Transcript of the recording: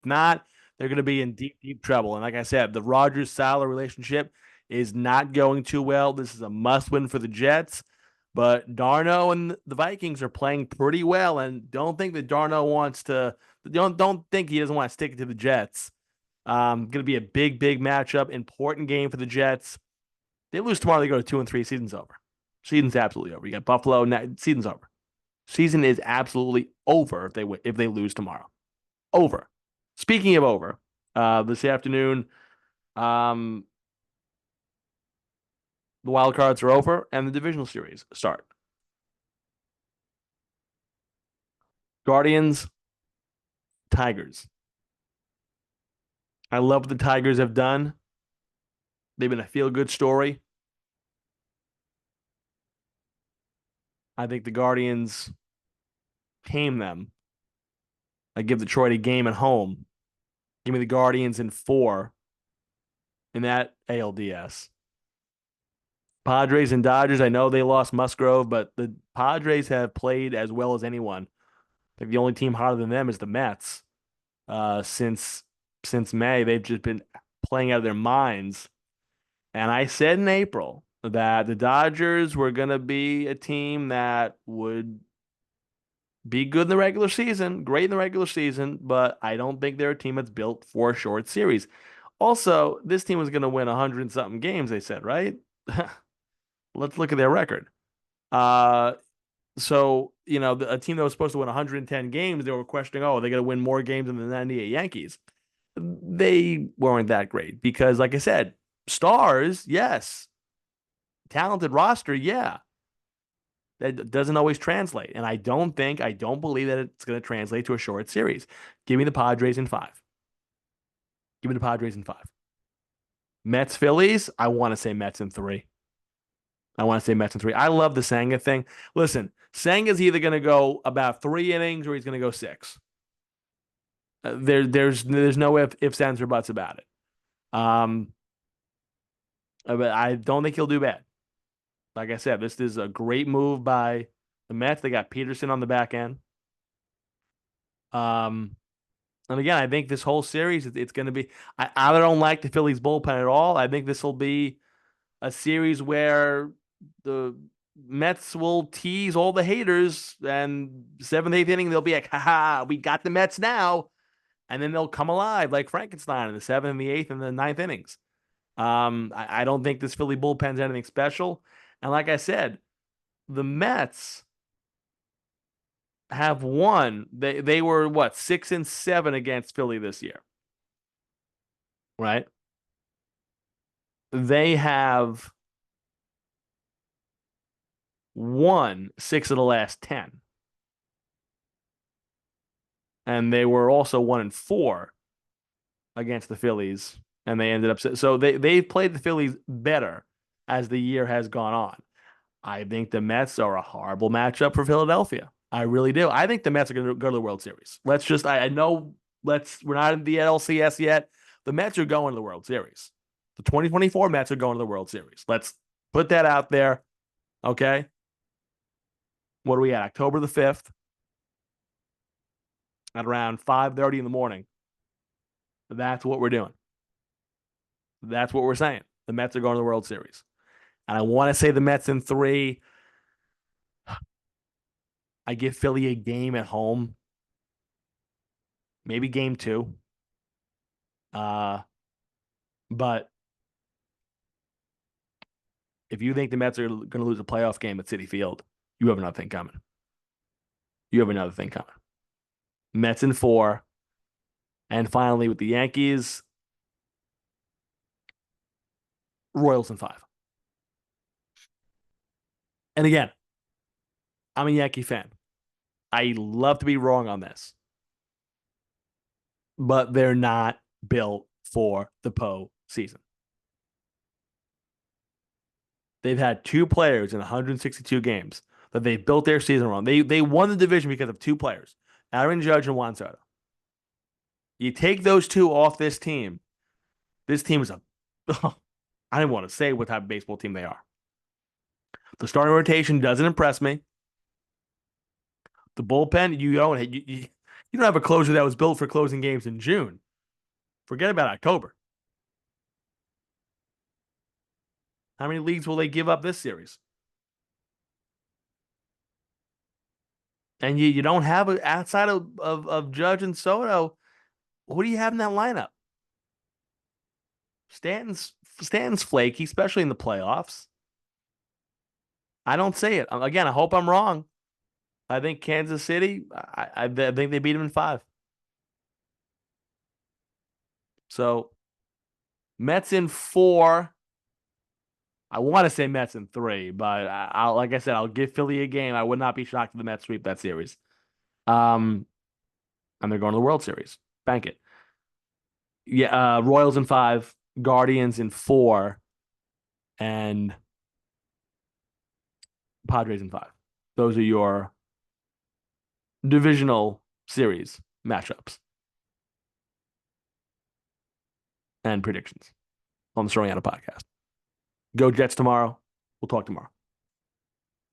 not, they're going to be in deep, deep trouble. And like I said, the Rogers-Sala relationship is not going too well. This is a must-win for the Jets. But Darno and the Vikings are playing pretty well, and don't think that Darno wants to. Don't think he doesn't want to stick it to the Jets. Going to be a big, big matchup, important game for the Jets. They lose tomorrow, they go to 2-3. Season's over. Season's absolutely over. You got Buffalo. Season's over. Season is absolutely over if they lose tomorrow. Over. Speaking of over, this afternoon, the wild cards are over and the divisional series start. Guardians, Tigers. I love what the Tigers have done. They've been a feel-good story. I think the Guardians tame them. I give Detroit a game at home. Give me the Guardians in 4 in that ALDS. Padres and Dodgers, I know they lost Musgrove, but the Padres have played as well as anyone. I think the only team hotter than them is the Mets. Since May, they've just been playing out of their minds. And I said in April that the Dodgers were going to be a team that would be good in the regular season, great in the regular season, but I don't think they're a team that's built for a short series. Also, this team was going to win 100 and something games, they said, right? Let's look at their record. So, a team that was supposed to win 110 games, they were questioning, are they going to win more games than the 98 Yankees? They weren't that great because, like I said, stars, yes. Talented roster, yeah. That doesn't always translate. And I don't believe that it's going to translate to a short series. Give me the Padres in 5. Give me the Padres in 5. Mets, Phillies, I want to say Mets in 3. I love the Senga thing. Listen, Senga's either going to go about 3 innings or he's going to go 6. There's no ifs, ands, or buts about it. But I don't think he'll do bad. Like I said, this is a great move by the Mets. They got Peterson on the back end. And again, I think this whole series, it's going to be. I don't like the Phillies bullpen at all. I think this will be a series where the Mets will tease all the haters, and 7th, 8th inning, they'll be like, "Ha, we got the Mets now," and then they'll come alive like Frankenstein in the 7th, the 8th, and the 9th innings. I don't think this Philly bullpen's anything special, and like I said, the Mets have won. They were 6-7 against Philly this year, right? They have won 6 of the last 10. And they were also 1-4 against the Phillies, and they ended up so they've played the Phillies better as the year has gone on. I think the Mets are a horrible matchup for Philadelphia. I really do. I think the Mets are going to go to the World Series. I know we're not in the LCS yet. The Mets are going to the World Series. The 2024 Mets are going to the World Series. Let's put that out there. Okay. What are we at? October the 5th at around 5:30 in the morning. That's what we're doing. That's what we're saying. The Mets are going to the World Series. And I want to say the Mets in 3. I give Philly a game at home. Maybe game 2. But if you think the Mets are going to lose a playoff game at Citi Field, you have another thing coming. Mets in 4. And finally, with the Yankees, Royals in 5. And again, I'm a Yankee fan. I love to be wrong on this. But they're not built for the postseason. They've had 2 players in 162 games that they built their season around. They won the division because of 2 players, Aaron Judge and Juan Soto. You take those 2 off this team. This team is I don't want to say what type of baseball team they are. The starting rotation doesn't impress me. The bullpen, you You don't have a closer that was built for closing games in June. Forget about October. How many leagues will they give up this series? And you don't have a outside of Judge and Soto. Who do you have in that lineup? Stanton's flaky, especially in the playoffs. I don't see it. Again, I hope I'm wrong. I think Kansas City. I think they beat him in five. So Mets in four. I want to say Mets in three, but like I said, I'll give Philly a game. I would not be shocked if the Mets sweep that series. Um, and they're going to the World Series. Bank it. Yeah, Royals in five, Guardians in four, and Padres in five. Those are your divisional series matchups and predictions on the Soriano podcast. Go Jets tomorrow. We'll talk tomorrow.